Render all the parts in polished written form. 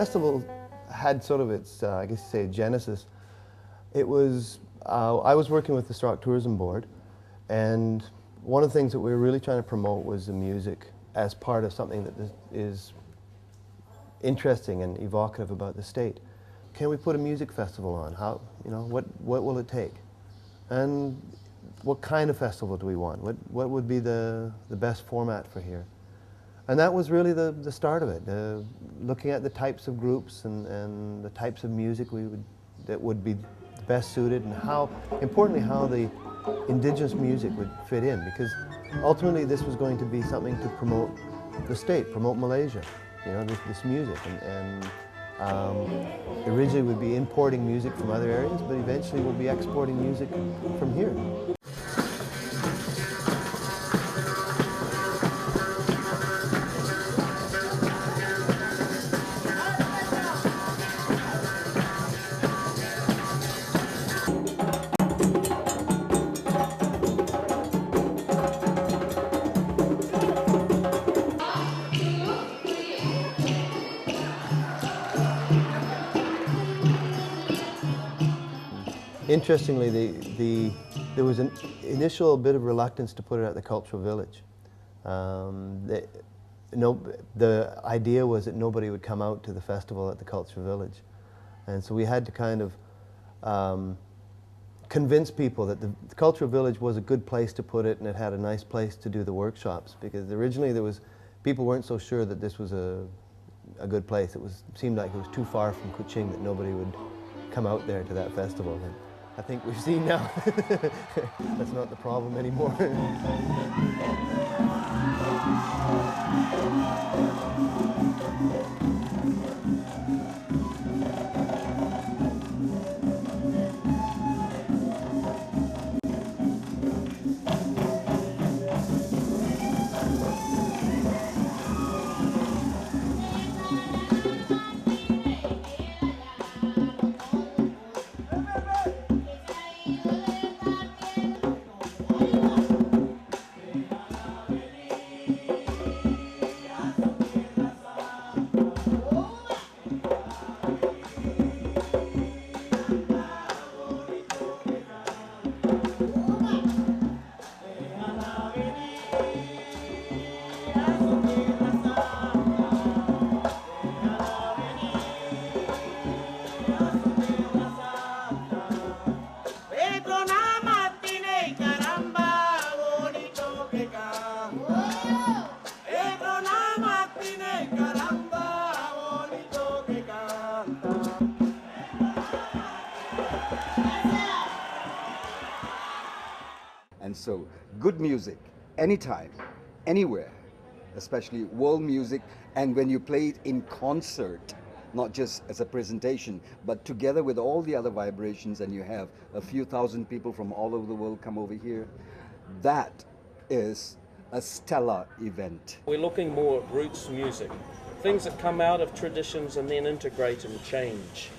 festival had sort of its, I guess you say, genesis. It was, I was working with the Sarawak Tourism Board, and one of the things that we were really trying to promote was the music as part of something that is interesting and evocative about the state. Can we put a music festival on? How, you know, what will it take? And what kind of festival do we want? What would be the best format for here? And that was really the start of it, looking at the types of groups and the types of music that would be best suited, and how, importantly, how the indigenous music would fit in, because ultimately this was going to be something to promote the state, promote Malaysia, you know, this music. And originally we'd be importing music from other areas, but eventually we'll be exporting music from here. Interestingly, there was an initial bit of reluctance to put it at the Cultural Village. The idea was that nobody would come out to the festival at the Cultural Village. And so we had to kind of convince people that the Cultural Village was a good place to put it, and it had a nice place to do the workshops, because originally people weren't so sure that this was a good place. Seemed like it was too far from Kuching that nobody would come out there to that festival. And I think we've seen now that's not the problem anymore. And so, good music, anytime, anywhere, especially world music, and when you play it in concert, not just as a presentation, but together with all the other vibrations, and you have a few thousand people from all over the world come over here, that is a stellar event. We're looking more at roots music, things that come out of traditions and then integrate and change.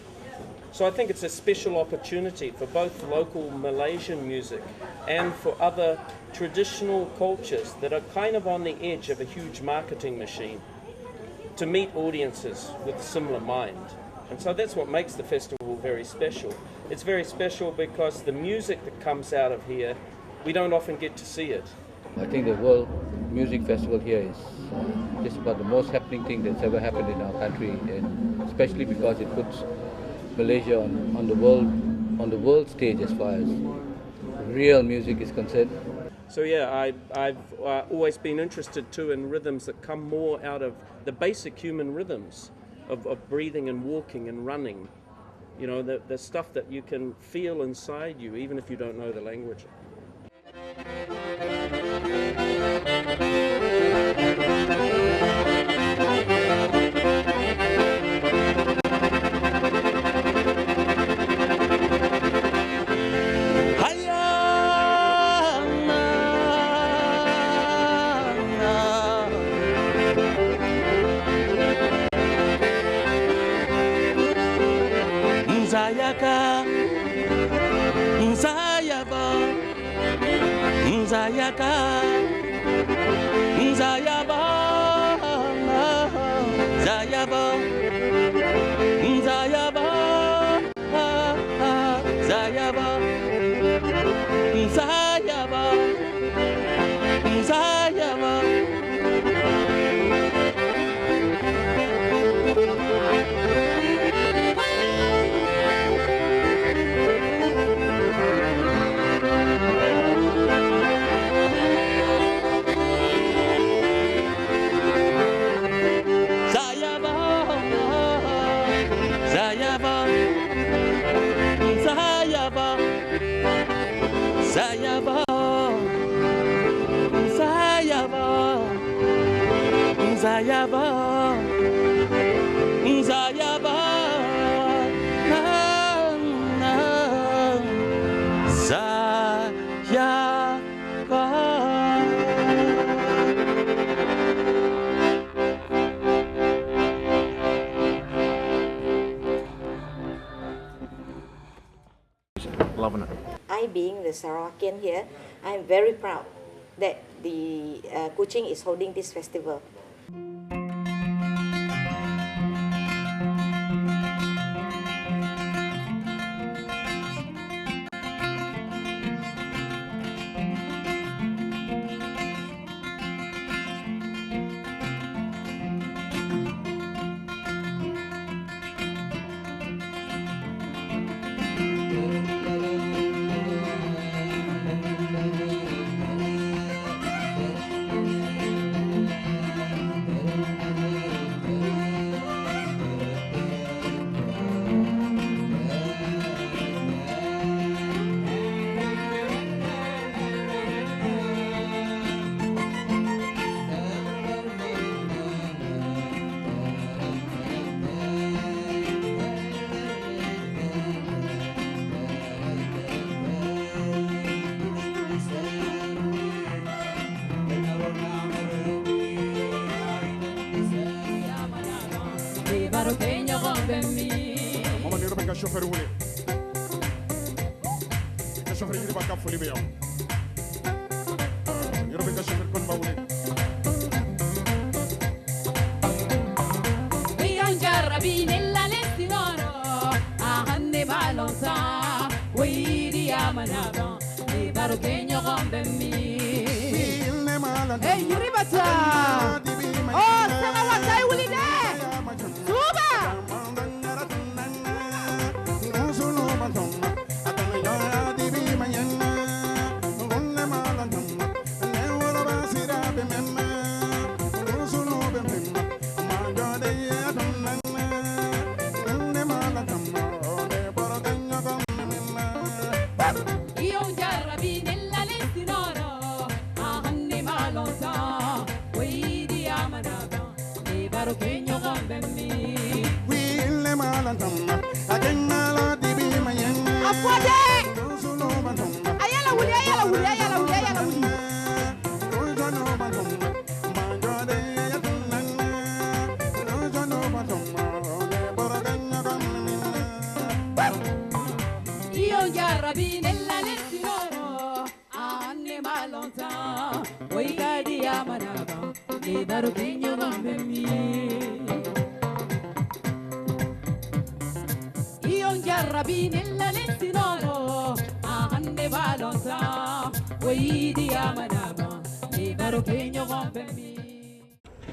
So I think it's a special opportunity for both local Malaysian music and for other traditional cultures that are kind of on the edge of a huge marketing machine to meet audiences with a similar mind. And so that's what makes the festival very special. It's very special because the music that comes out of here, we don't often get to see it. I think the World Music Festival here is just about the most happening thing that's ever happened in our country, and especially because it puts Malaysia on the world stage as far as real music is concerned. So yeah, I've always been interested too in rhythms that come more out of the basic human rhythms of breathing and walking and running. You know, the stuff that you can feel inside you even if you don't know the language. Zayaba, Zayaba, Zayaba, Loving it. I, being the Sarawakian here, I'm very proud that the Kuching is holding this festival. Mama ni rubenga chauffeur wuli. Ka chauffeur yiri baka fuli be yaw. Ni rubenga chauffeur kon ba wuli. Wiyon jarabi nella lestinoro ahande balonsa wiri amanaba ni barokenyo gombemi. Hey yuribata. Oh Sarawak ay wuli de. Suba.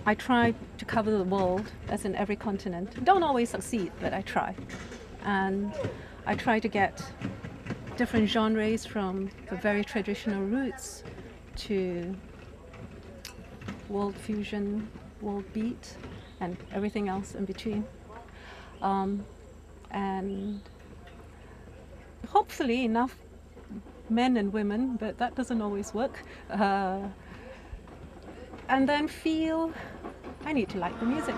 I try to cover the world, as in every continent. Don't always succeed, but I try. And I try to get different genres from the very traditional roots to world fusion, world beat, and everything else in between. And hopefully enough men and women, but that doesn't always work. And then feel I need to like the music.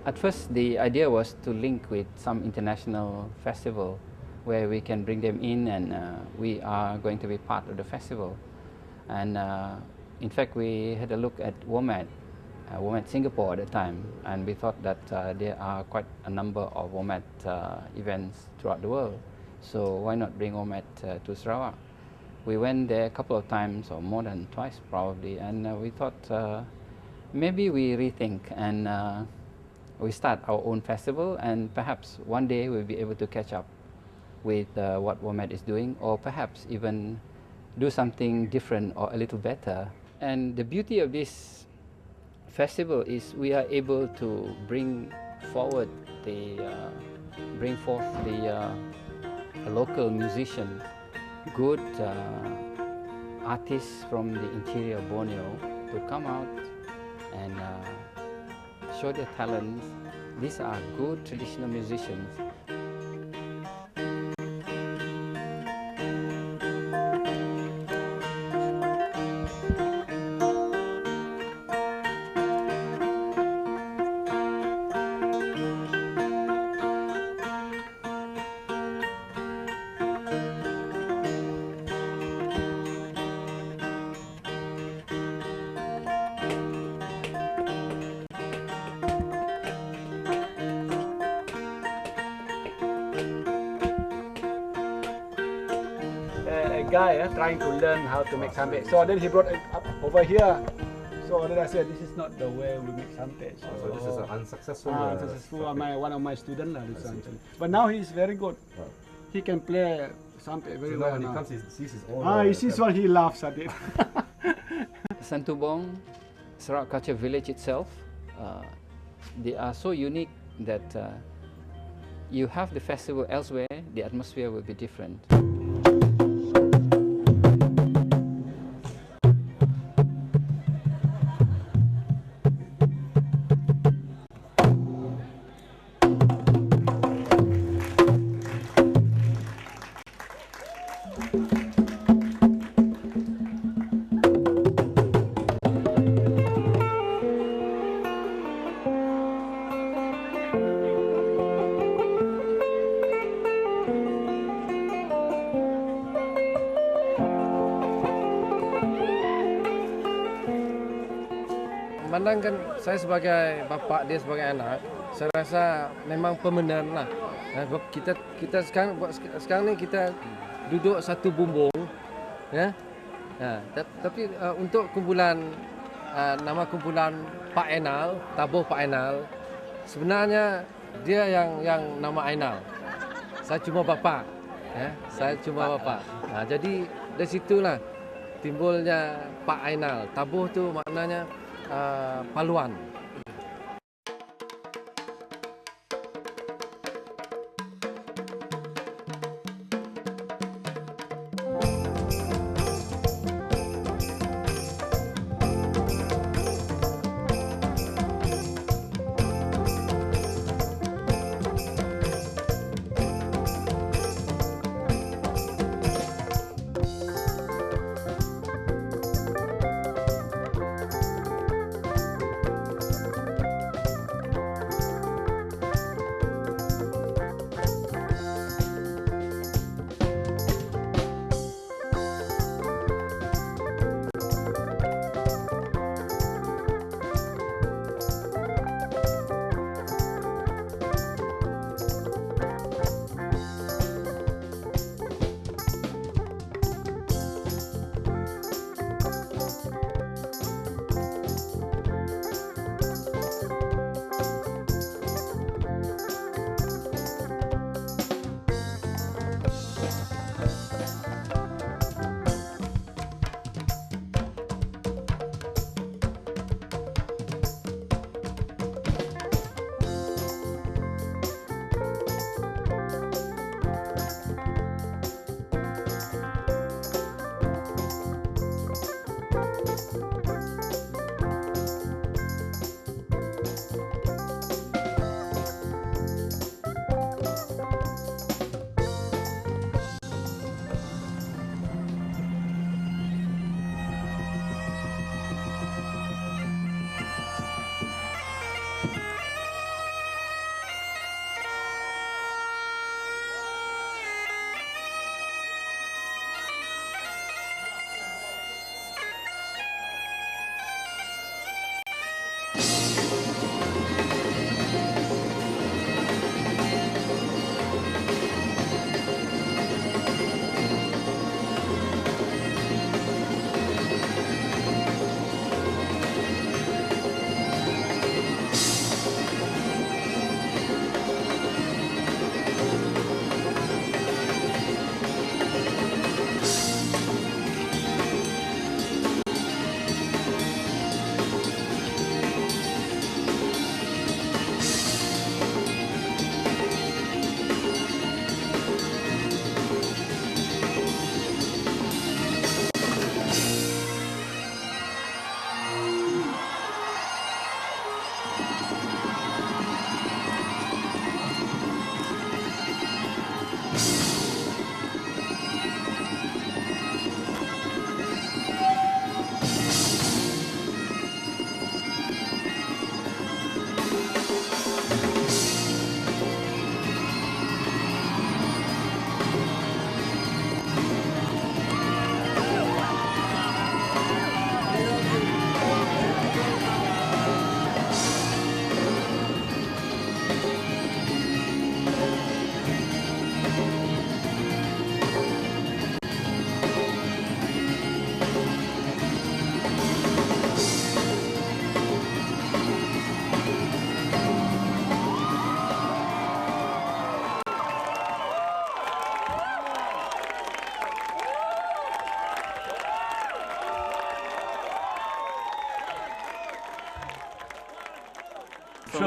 At first, the idea was to link with some international festival where we can bring them in, and we are going to be part of the festival. And in fact, we had a look at WOMAD Singapore at the time, and we thought that there are quite a number of WOMAD events throughout the world. So why not bring WOMAD to Sarawak? We went there a couple of times, or more than twice probably, and we thought maybe we rethink and we start our own festival, and perhaps one day we'll be able to catch up with what WOMAD is doing, or perhaps even do something different or a little better. And the beauty of this festival is we are able to bring forth the local musicians, good artists from the interior of Borneo to come out and show their talents. These are good traditional musicians. Guy trying to learn how to make sampai. So then he brought it up over here. So then I said, this is not the way we make sampai. So this is an unsuccessful. Unsuccessful. One of my students this one. But now he's very good. He can play sampai very well. When he comes, he sees his own. He sees one, he laughs at it. Santubong, Sarawak Culture Village itself, they are so unique that you have the festival elsewhere, the atmosphere will be different. Memandangkan saya sebagai bapa, dia sebagai anak, saya rasa memang permanent lah. Kita sekarang ni kita duduk satu bumbung, ya. Tapi untuk kumpulan nama kumpulan Pak Enal, Tabuh Pak Enal, sebenarnya dia yang nama Ainal. Saya cuma bapa, ya. Saya cuma bapa. Jadi dari situlah timbulnya Pak Ainal. Tabuh tu maknanya paluan.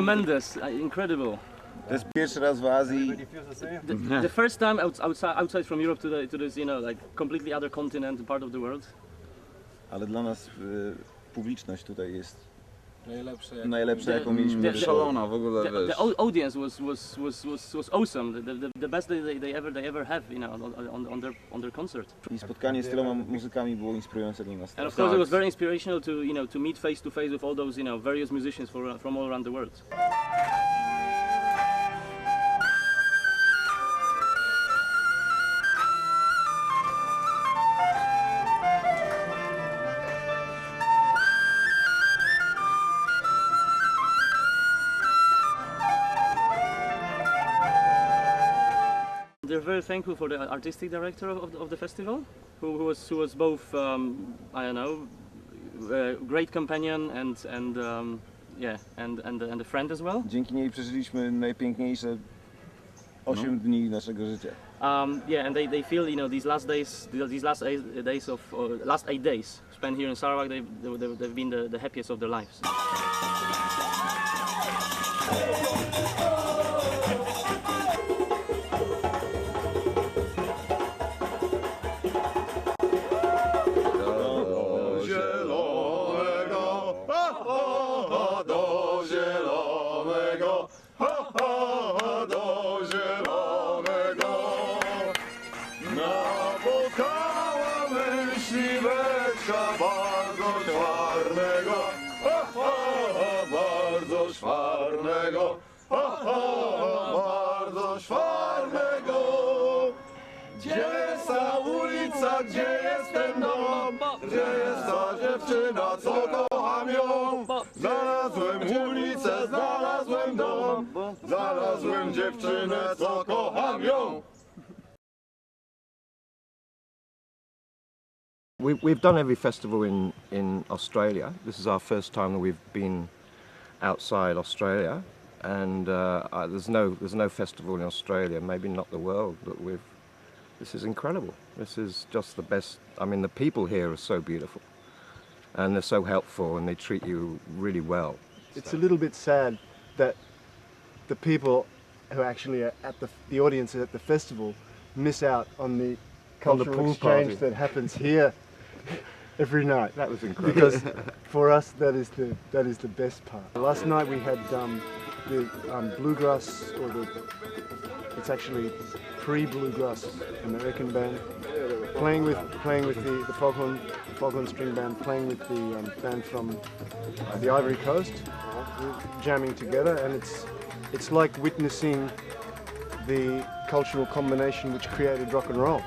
tremendous, incredible. To jest pierwszy raz w Azji. The first time outside from Europe to this, you know, like completely other continent, part of the world. Ale dla nas publiczność tutaj jest najlepsza, jaką mieliśmy. Szalona w ogóle. The audience was awesome. The best they ever have, you know, on their concert. I spotkanie z tyloma muzykami było inspirujące dla nas. And of course, it was very inspirational to, you know, to meet face to face with all those, you know, various musicians from all around the world. They're very thankful for the artistic director of the festival, who was both I don't know, great companion and a friend as well. Dzięki niej przeżyliśmy najpiękniejsze 8 dni naszego życia. Yeah, and they feel, you know, these last 8 days spent here in Sarawak, they've been the happiest of their lives. Bardzo szwarnego. Gdzie jest ta ulica, gdzie jest ten dom? Gdzie jest ta dziewczyna, co kocham ją? Znalazłem ulicę, znalazłem dom. Znalazłem dziewczynę, co kocham ją. We've done every festival in Australia. This is our first time that we've been outside Australia, and there's no festival in Australia, maybe not the world, but this is incredible. This is just the best. I mean, the people here are so beautiful, and they're so helpful, and they treat you really well. It's a little bit sad that the people who actually are at the audience at the festival miss out on the cultural pool exchange party that happens here every night. That was incredible. Because for us, that is the best part. Last night we had the bluegrass, it's actually pre-bluegrass American band playing with the foghorn string band, playing with the band from the Ivory Coast, jamming together, and it's like witnessing the cultural combination which created rock and roll.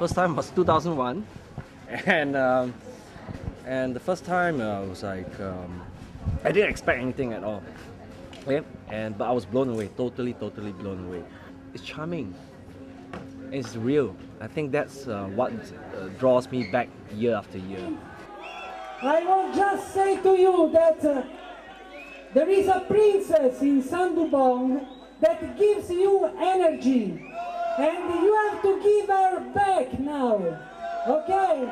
First time was 2001, and the first time was like I didn't expect anything at all. Yeah, but I was blown away, totally blown away. It's charming. It's real. I think that's what draws me back year after year. I will just say to you that there is a princess in Sandubong that gives you energy, and you have to give her back now, okay?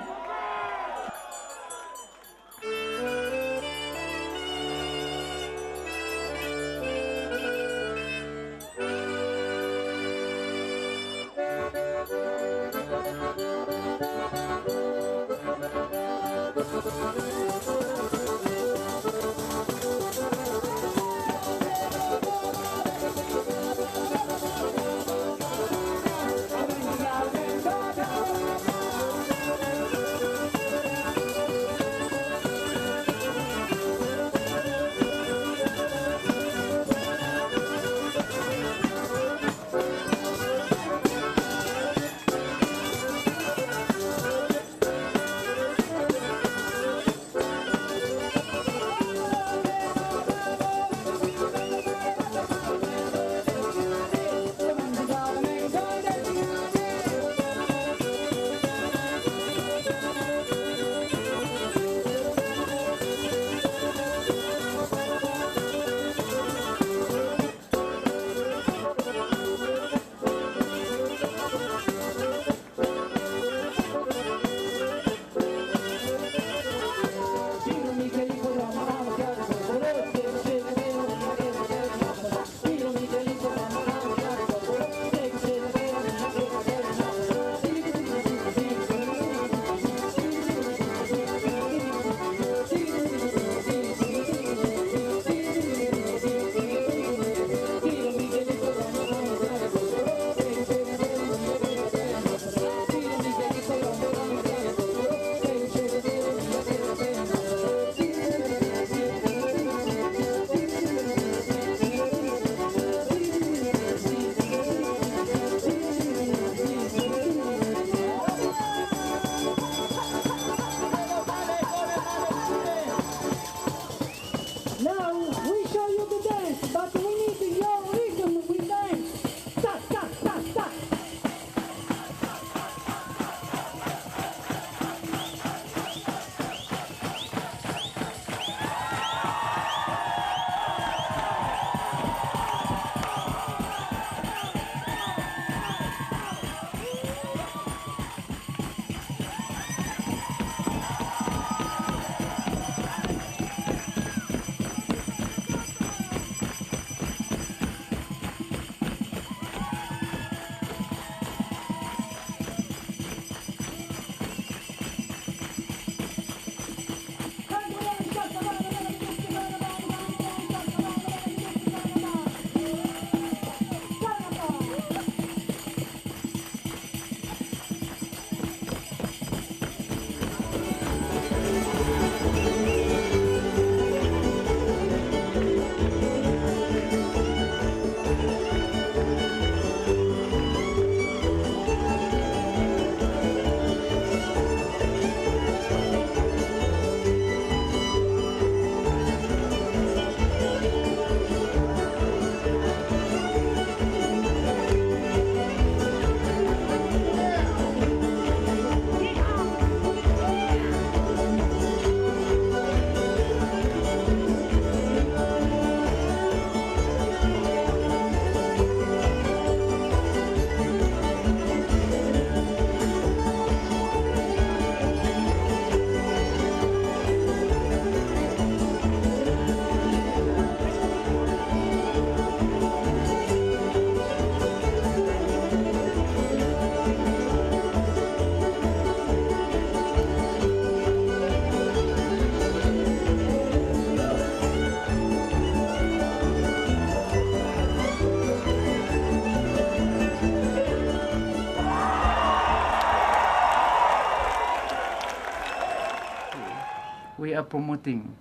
we are promoting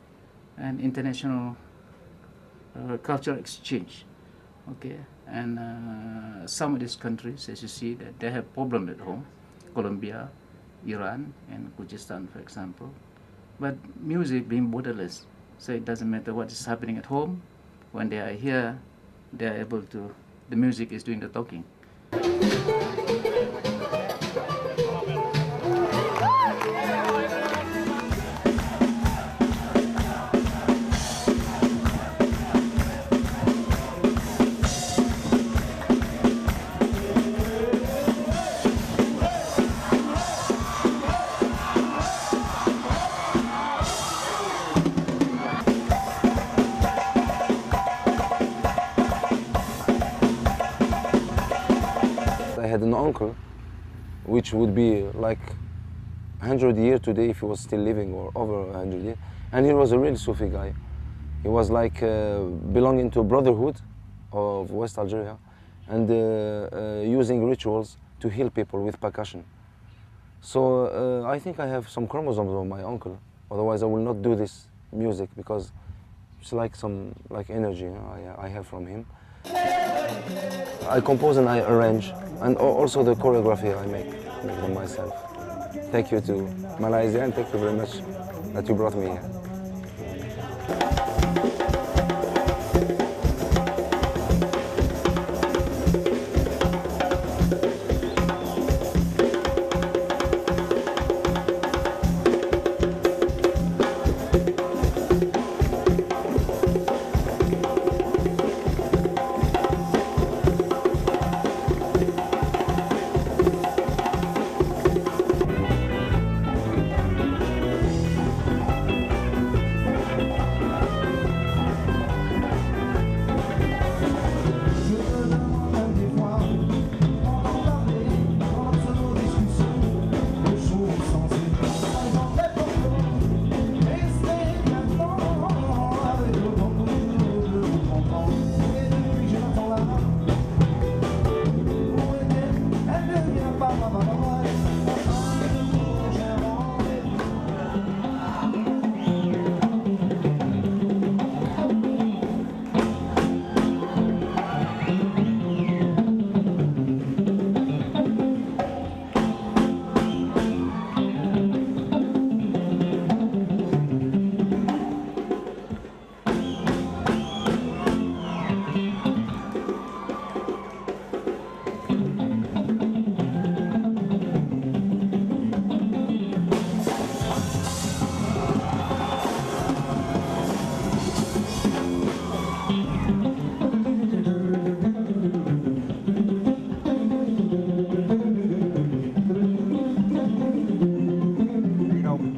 an international cultural exchange. Okay, and some of these countries, as you see, that they have problem at home. Colombia, Iran, and Kyrgyzstan, for example. But music being borderless, so it doesn't matter what is happening at home. When they are here, they are able to, the music is doing the talking. I had an uncle, which would be like 100 years today if he was still living, or over 100 years. And he was a real Sufi guy. He was like belonging to a brotherhood of West Algeria and using rituals to heal people with percussion. So I think I have some chromosomes of my uncle. Otherwise I will not do this music, because it's like some energy, you know, I have from him. I compose and I arrange, and also the choreography I make them myself. Thank you to Malaysia, and thank you very much that you brought me here.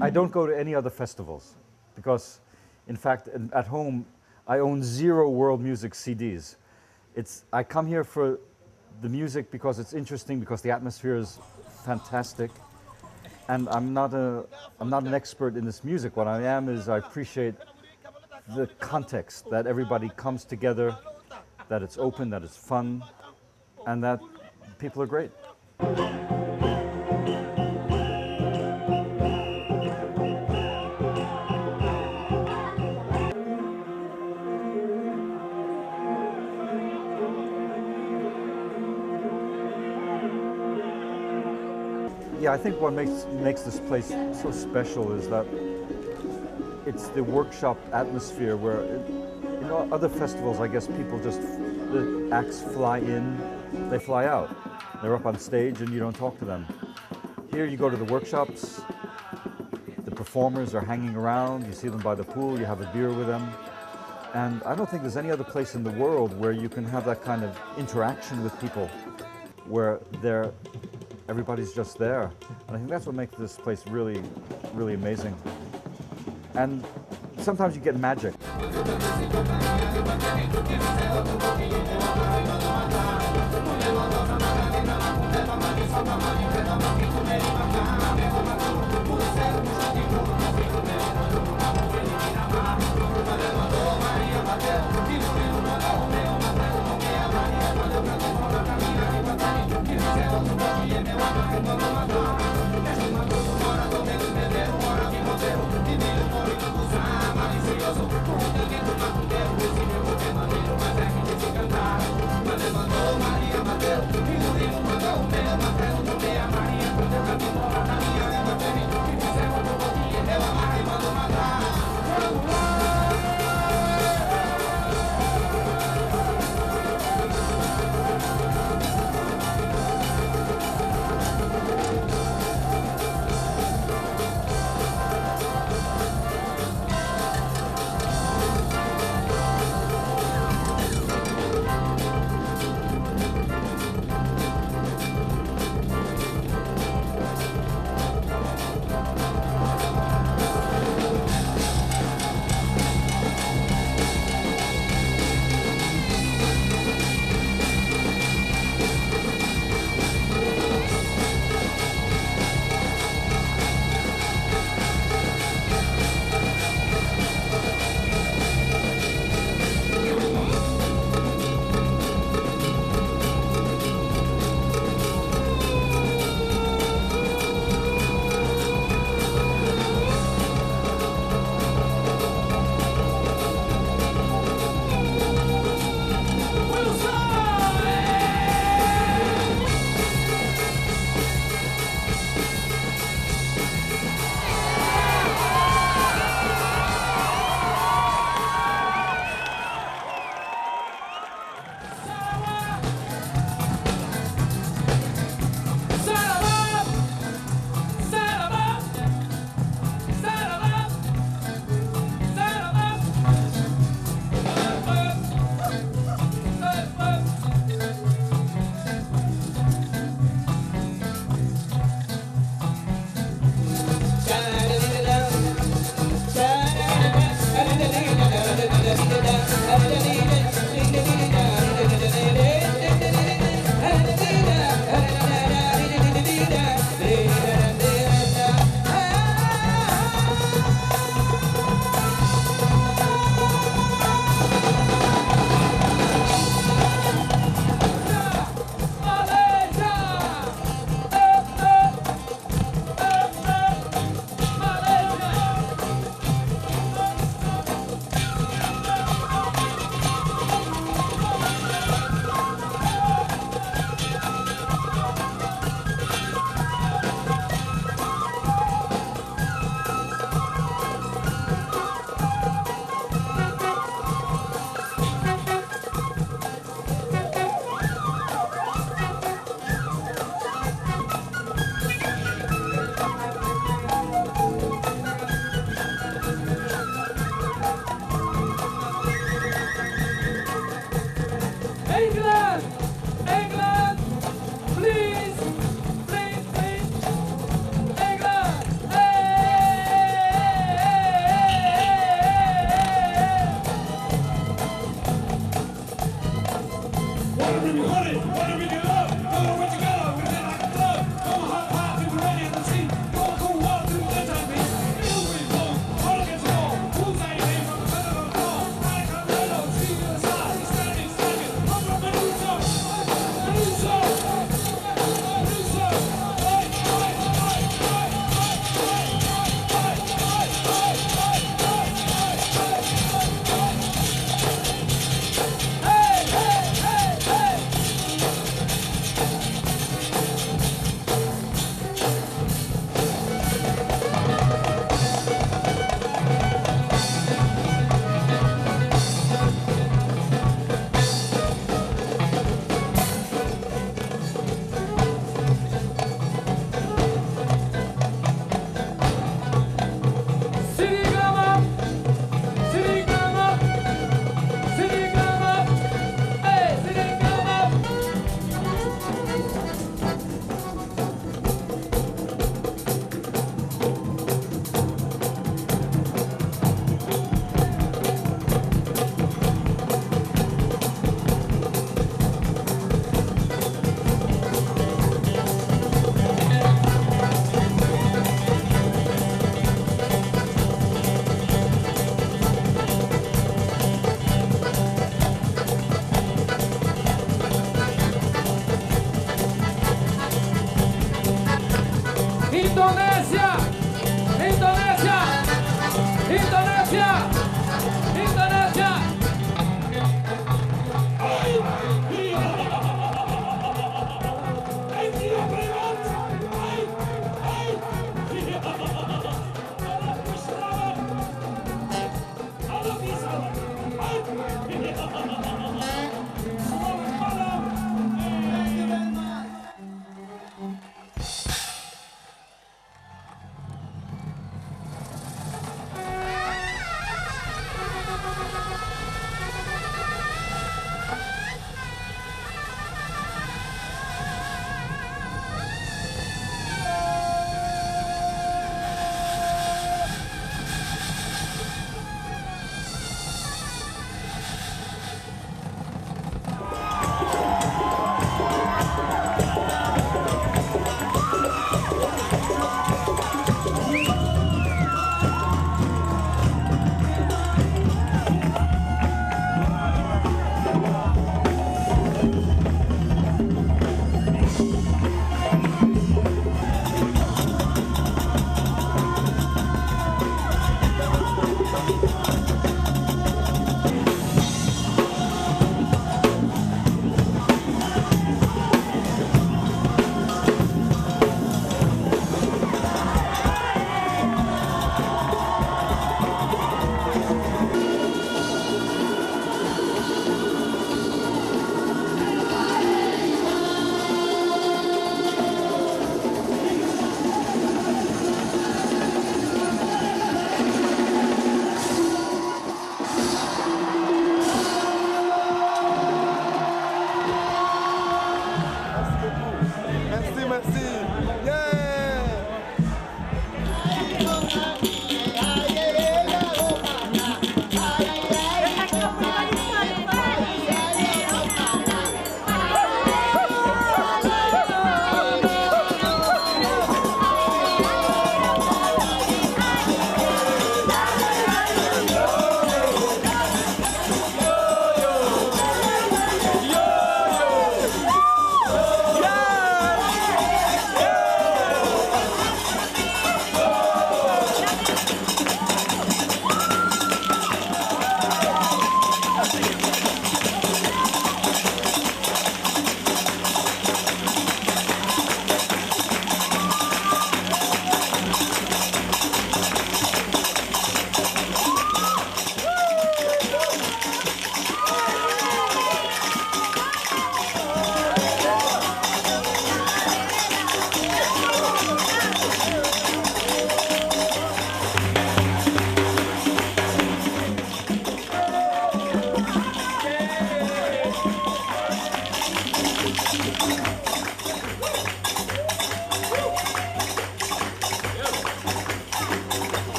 I don't go to any other festivals because, in fact, at home, I own 0 world music CDs. I come here for the music because it's interesting, because the atmosphere is fantastic, and I'm not an expert in this music. What I am is I appreciate the context, that everybody comes together, that it's open, that it's fun, and that people are great. Yeah, I think what makes this place so special is that it's the workshop atmosphere where, in other festivals, I guess people just, the acts fly in, they fly out. They're up on stage and you don't talk to them. Here you go to the workshops, the performers are hanging around, you see them by the pool, you have a beer with them. And I don't think there's any other place in the world where you can have that kind of interaction with people, where everybody's just there. And I think that's what makes this place really, really amazing. And sometimes you get magic.